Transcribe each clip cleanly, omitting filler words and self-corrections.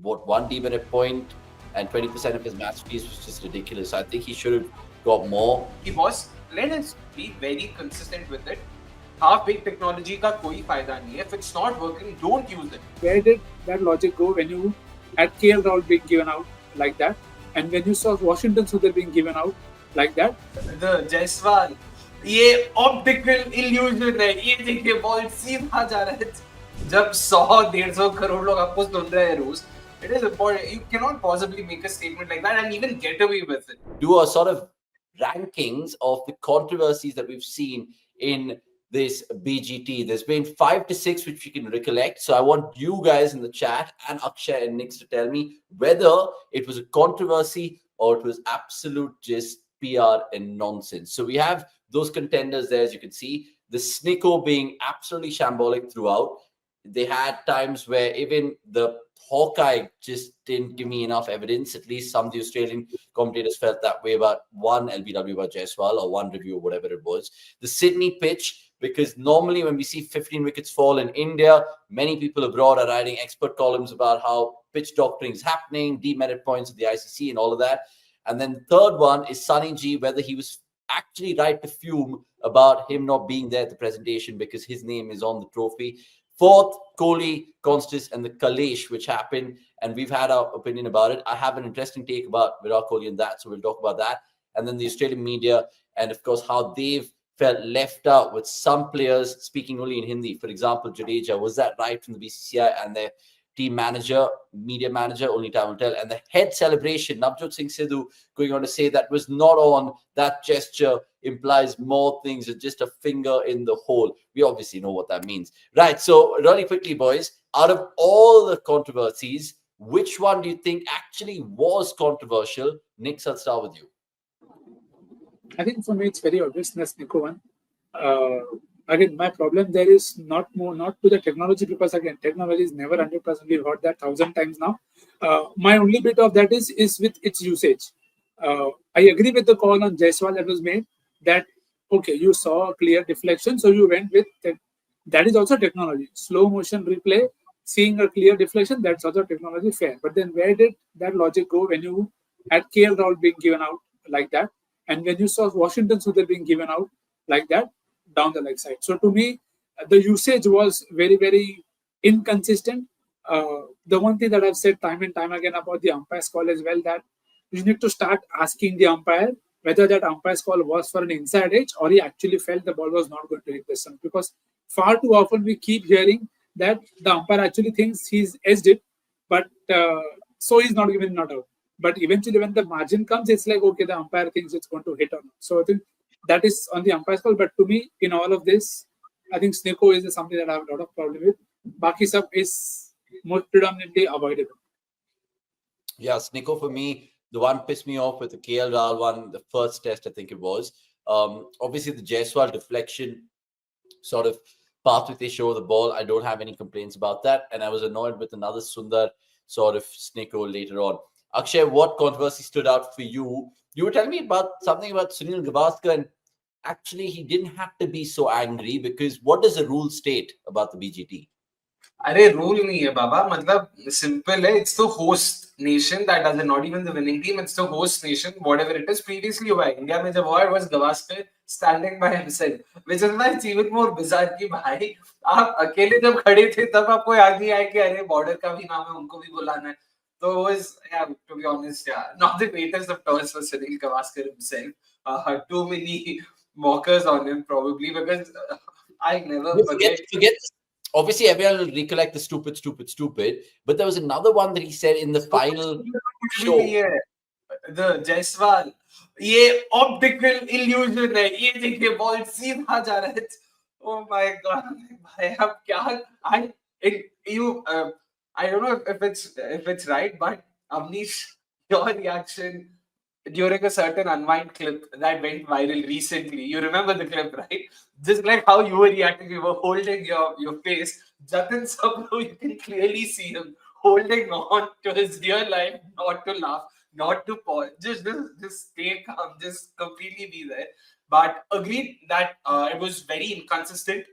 one demerit point and 20% of his match fees was just ridiculous. I think he should have got more. He was. Let us be very consistent with it. Half big technology का कोई फायदा नहीं है. If it's not working, don't use it. Where did that logic go when you had KL Rahul being given out like that, and when you saw Washington Sundar being given out like that? The Jaiswal, ये optical illusion है. ये देखिए ball सीधा जा रहा है. जब 100-150 करोड़ लोग आपको सुन रहे हैं रोज, it is important. You cannot possibly make a statement like that and even get away with it. Do a sort of rankings of the controversies that we've seen in this BGT. There's been 5 to 6 which we can recollect. So I want you guys in the chat and Akshay and Nix to tell me whether it was a controversy or it was absolute just PR and nonsense. So we have those contenders there, as you can see. The SNICKO being absolutely shambolic throughout. They had times where even the Hawkeye just didn't give me enough evidence. At least some of the Australian commentators felt that way about one LBW by Jaiswal or one review or whatever it was. The Sydney pitch, because normally when we see 15 wickets fall in India, many people abroad are writing expert columns about how pitch doctoring is happening, demerit points of the ICC and all of that. And then the third one is Sunny G, whether he was actually right to fume about him not being there at the presentation because his name is on the trophy. Fourth, Kohli, Constance, and the Kalesh, which happened, and we've had our opinion about it. I have an interesting take about Virat Kohli and that, so we'll talk about that. And then the Australian media, and of course, how they've felt left out with some players speaking only in Hindi. For example, Jadeja, was that right from the BCCI and their team manager, media manager, only time will tell. And the head celebration, Navjot Singh Sidhu going on to say that was not on, that gesture implies more things than just a finger in the hole. We obviously know what that means. Right, so really quickly, boys, out of all the controversies, which one do you think actually was controversial? Nick, I'll start with you. I think for me, it's very obvious, the SNICKO one. Again, my problem there is not to the technology, because again, technology is never 100%. We've heard that 1,000 times now. My only bit of that is with its usage. I agree with the call on Jaiswal that was made that, okay, you saw a clear deflection, so you went with that is also technology. Slow motion replay, seeing a clear deflection, that's also technology, fair. But then where did that logic go when you had KL Rahul being given out like that, and when you saw Washington Sundar being given out like that down the leg side? So to me, the usage was very, very inconsistent. The one thing that I've said time and time again about the umpire's call as well, that you need to start asking the umpire whether that umpire's call was for an inside edge or he actually felt the ball was not going to hit the stump. Because far too often we keep hearing that the umpire actually thinks he's edged it, but so he's not given not out. But eventually when the margin comes, it's like, okay, the umpire thinks it's going to hit or not. So I think that is on the umpire's call. But to me, in all of this, I think SNICKO is something that I have a lot of problem with. Baki sab is more predominantly avoidable. Yeah, SNICKO for me, the one pissed me off with the KL Rahul one, the first test, I think it was. Obviously, the Jaiswal deflection sort of path with they show the ball, I don't have any complaints about that. And I was annoyed with another Sundar sort of SNICKO later on. Akshay, what controversy stood out for you? You were telling me about something about Sunil Gavaskar, and actually he didn't have to be so angry, because what does the rule state about the BGT? अरे rule नहीं है बाबा, मतलब simple है. It's the host nation that does it, not even the winning team. It's the host nation, whatever it is. Previously हुआ है India में, जब हुआ it was Gavaskar standing by himself, which is why it's even more bizarre कि भाई आप अकेले जब खड़े थे तब आपको याद नहीं आया कि अरे बॉर्डर का भी नाम है, उनको भी बुलाना है. So it was, yeah, to be honest, yeah, not the greatest of tours for Sunil Gavaskar himself. Too many mockers on him probably, because I never forget. Obviously, everyone will recollect the stupid. But there was another one that he said in the final show. The Jaiswal, ये optical illusion है. ये देखिए ball सीधा जा रहा है. Oh my God, भाई अब क्या? I don't know if it's right, but Avnish, your reaction during a certain unwind clip that went viral recently. You remember the clip, right? Just like how you were reacting, you were holding your face. Jatin Sabro, you can clearly see him holding on to his real life, not to laugh, not to pause. Just stay calm, just completely be there. But agreed that it was very inconsistent.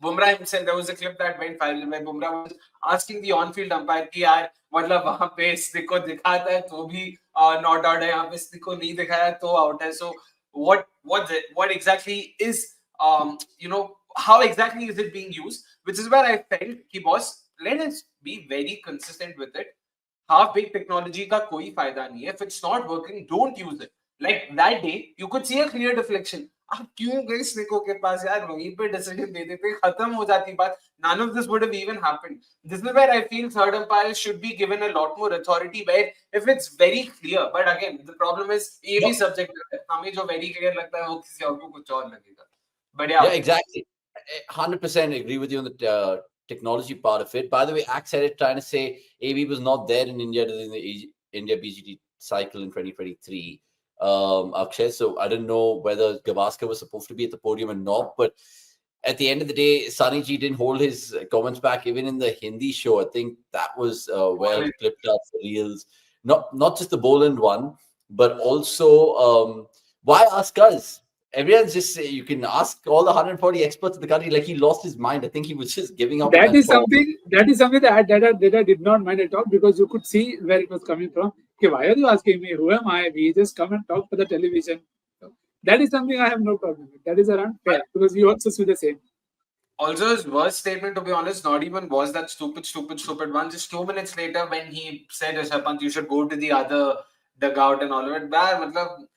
Bumrah himself, there was a clip that went viral where Bumrah was asking the on-field umpire कि यार मतलब वहाँ पे stick को दिखाता है तो भी नॉट आउट है, यहाँ पे स्टिक को नहीं दिखाया तो आउट है. So what exactly is how exactly is it being used? Which is where I felt कि boss, let us be very consistent with it. Half baked technology का कोई फायदा नहीं है. If it's not working, don't use it. Like that day, you could see a clear deflection. आप क्यों गए स्निको के पास यार? वहीं पे डिसीजन दे देते, खत्म हो जाती बात. None of this would have even happened. This is where I feel third umpires should be given a lot more authority, where if it's very clear. But again, the problem is ये भी subjective है. हमें जो very clear लगता है वो किसी और को कुछ और लगेगा. But yeah, exactly. 100% agree with you on the technology part of it. By the way, Axe said it trying to say AB was not there in India during the India BGT cycle in 2023. Akshay, so I don't know whether Gavaskar was supposed to be at the podium or not, but at the end of the day, Sunny G didn't hold his comments back even in the Hindi show. I think that was well clipped up for reels. Not just the Boland one, but also why ask us? Everyone's just you can ask all the 140 experts in the country. Like he lost his mind. I think he was just giving up. That is something that I did not mind at all, because you could see where it was coming from. Okay, why are you asking me? Who am I? We just come and talk for the television. That is something I have no problem with. That is around fair, because we also see the same. Also, his worst statement, to be honest, not even was that stupid one. Just 2 minutes later, when he said, Rishabh Pant, you should go to the other dugout and all of it. मतलब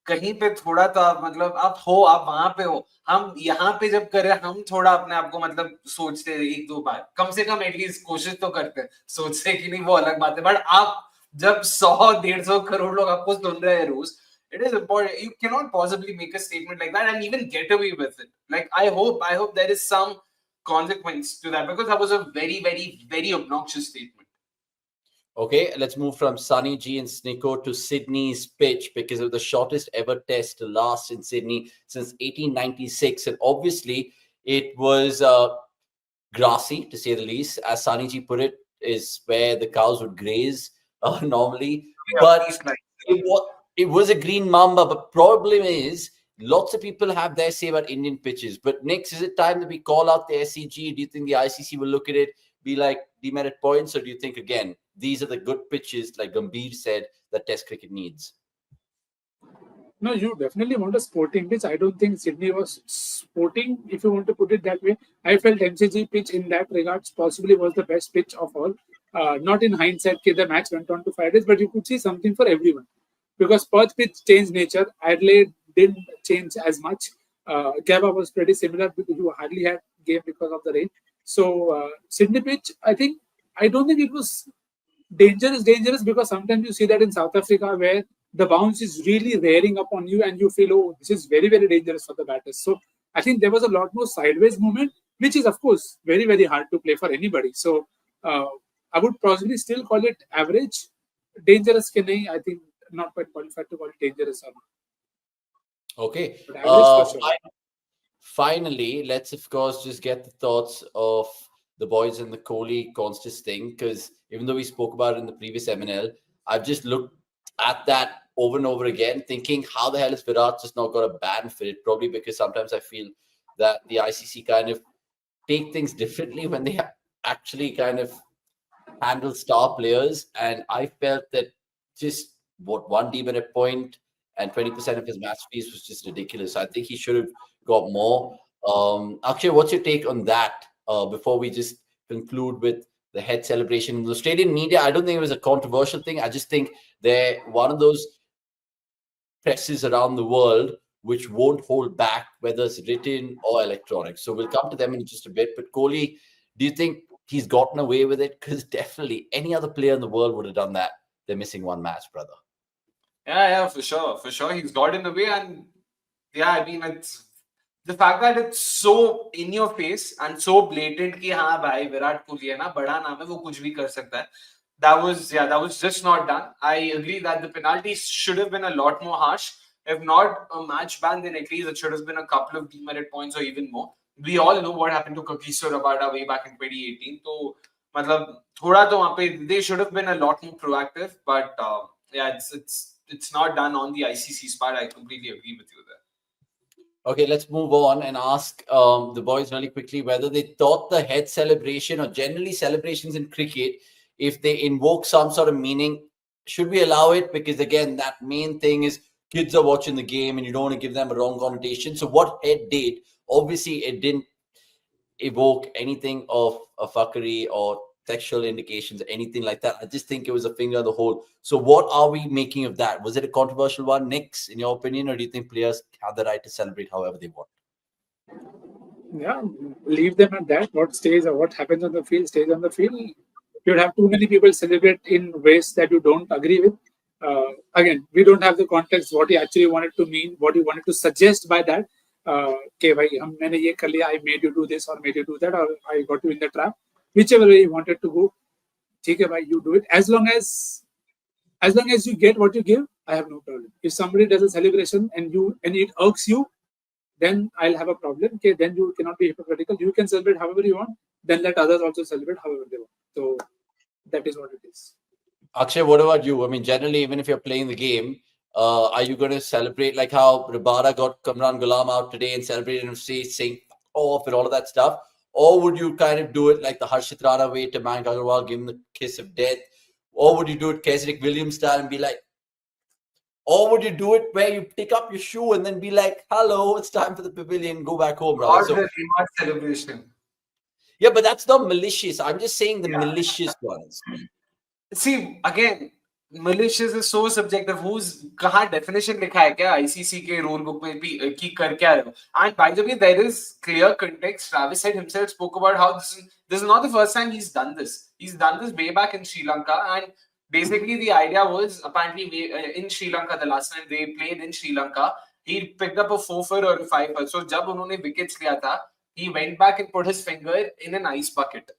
कहीं पे थोड़ा तो आप मतलब आप वहां पे हो, हम यहाँ पे जब कर रहे हैं, हम थोड़ा अपने आप को मतलब सोचते एक दो बार, कम से कम एटलीस्ट कोशिश तो करते हैं, सोचते कि नहीं वो अलग बात है. बट आप जब 100-150 करोड़ लोग आपको सुन रहे हैं रोज, it is important. You cannot possibly make a statement like that and even get away with it. Like I hope there is some consequence to that, because that was a very, very, very obnoxious statement. Okay, let's move from Sunny G and SNICKO to Sydney's pitch, because it was the shortest ever test to last in Sydney since 1896. And obviously, it was grassy, to say the least. As Sunny G put it, is where the cows would graze normally. Yeah, but it was a green mamba. But problem is, lots of people have their say about Indian pitches. But Nix, is it time that we call out the SCG? Do you think the ICC will look at it, be like demerit points, or do you think again these are the good pitches, like Gambhir said, that Test cricket needs? No, you definitely want a sporting pitch. I don't think Sydney was sporting, if you want to put it that way. I felt MCG pitch in that regards possibly was the best pitch of all. Not in hindsight, the match went on to 5 days, but you could see something for everyone. Because Perth pitch changed nature. Adelaide didn't change as much. Gabba was pretty similar, because you hardly had game because of the rain. So Sydney pitch, I don't think it was dangerous, because sometimes you see that in South Africa where the bounce is really rearing up on you and you feel, oh, this is very, very dangerous for the batters. So I think there was a lot more sideways movement, which is, of course, very, very hard to play for anybody. So I would probably still call it average. Dangerous, I think not quite qualified to call it dangerous or not. Okay. Finally, let's of course just get the thoughts of the boys in the Kohli Conscious thing, because even though we spoke about it in the previous MNL, I've just looked at that over and over again, thinking how the hell is Virat just not got a ban for it? Probably because sometimes I feel that the ICC kind of take things differently when they actually kind of handle star players, and I felt that just one demerit point and 20% of his match fees was just ridiculous. I think he should have got more. Akshay, what's your take on that before we just conclude with the head celebration in the Australian media? I don't think it was a controversial thing. I just think they're one of those presses around the world which won't hold back, whether it's written or electronic. So we'll come to them in just a bit. But Kohli, do you think he's gotten away with it? Because definitely any other player in the world would have done that. They're missing one match, brother. Yeah, for sure. He's gotten away, and yeah, I mean, it's the fact that it's so in your face and so blatant कि हाँ भाई विराट कोहली है ना, बड़ा नाम है, वो कुछ भी कर सकता है. That was just not done. I agree that the penalties should have been a lot more harsh. If not a match ban, then at least it should have been a couple of demerit points or even more. We all know what happened to Kagiso Rabada way back in 2018. So, मतलब थोड़ा तो वहाँ पे they should have been a lot more proactive. But yeah, it's not done on the ICC's part. I completely agree with you there. Okay, let's move on and ask the boys really quickly whether they thought the head celebration or generally celebrations in cricket, if they invoke some sort of meaning, should we allow it? Because again, that main thing is kids are watching the game and you don't want to give them a wrong connotation. So what head did? Obviously, it didn't evoke anything of a fuckery or sexual indications, anything like that. I just think it was a finger in the hole. So what are we making of that? Was it a controversial one, Nix, in your opinion, or do you think players have the right to celebrate however they want? Yeah, leave them at that. What stays or what happens on the field stays on the field. You'd have too many people celebrate in ways that you don't agree with. Again, we don't have the context what he actually wanted to mean, what he wanted to suggest by that. Okay, bhai, मैंने ये कर लिया, I made you do this or made you do that, or I got you in the trap. Whichever way you wanted to go, ठीक है भाई, you do it. As long as you get what you give, I have no problem. If somebody does a celebration and it irks you, then I'll have a problem. Okay, then you cannot be hypocritical. You can celebrate however you want. Then let others also celebrate however they want. So that is what it is. Akshay, what about you? I mean, generally, even if you're playing the game, are you going to celebrate like how Rabada got Kamran Ghulam out today and celebrated him saying off and all of that stuff? Or would you kind of do it like the Harshit Rana way to Mayank Agarwal, give him the kiss of death? Or would you do it Kesrick Williams style and be like, or would you do it where you pick up your shoe and then be like, hello, it's time for the pavilion, go back home, brother? Or the reward celebration. Yeah, but that's not malicious. I'm just saying the malicious ones. See, again, malicious is so subjective. Who's कहाँ definition लिखा है क्या ICC के rule book में भी कि कर क्या रहे हो? And by the way, there is clear context. Travis Head himself spoke about how this is not the first time he's done this. He's done this way back in Sri Lanka, and basically the idea was apparently in Sri Lanka the last time they played in Sri Lanka, he picked up a 4-4 or a 5-4. So जब उन्होंने wickets लिया था, he went back and put his finger in an ice bucket.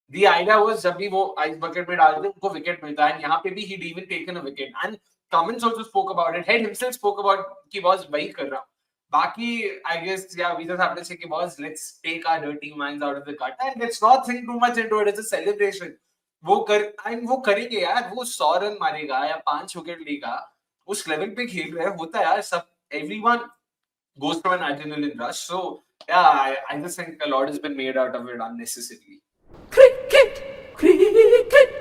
The idea was जब भी वो ice bucket में डालते उनको wicket मिलता है. यहाँ पे भी he'd even taken a wicket. And Cummins also spoke about it. Head himself spoke about कि boss वही कर रहा हूँ. Baki, I guess, yeah, we just have to say, boss, let's take our dirty minds out of the cut and let's not think too much into it. It's a celebration. वो करेंगे यार, वो 100 run मारेगा या 5 wicket लेगा, उस level पे खेल रहे हैं, होता है यार सब. Everyone goes through an adrenaline rush. So yeah, I just think a lot has been made out of it unnecessarily. Cricket, cricket.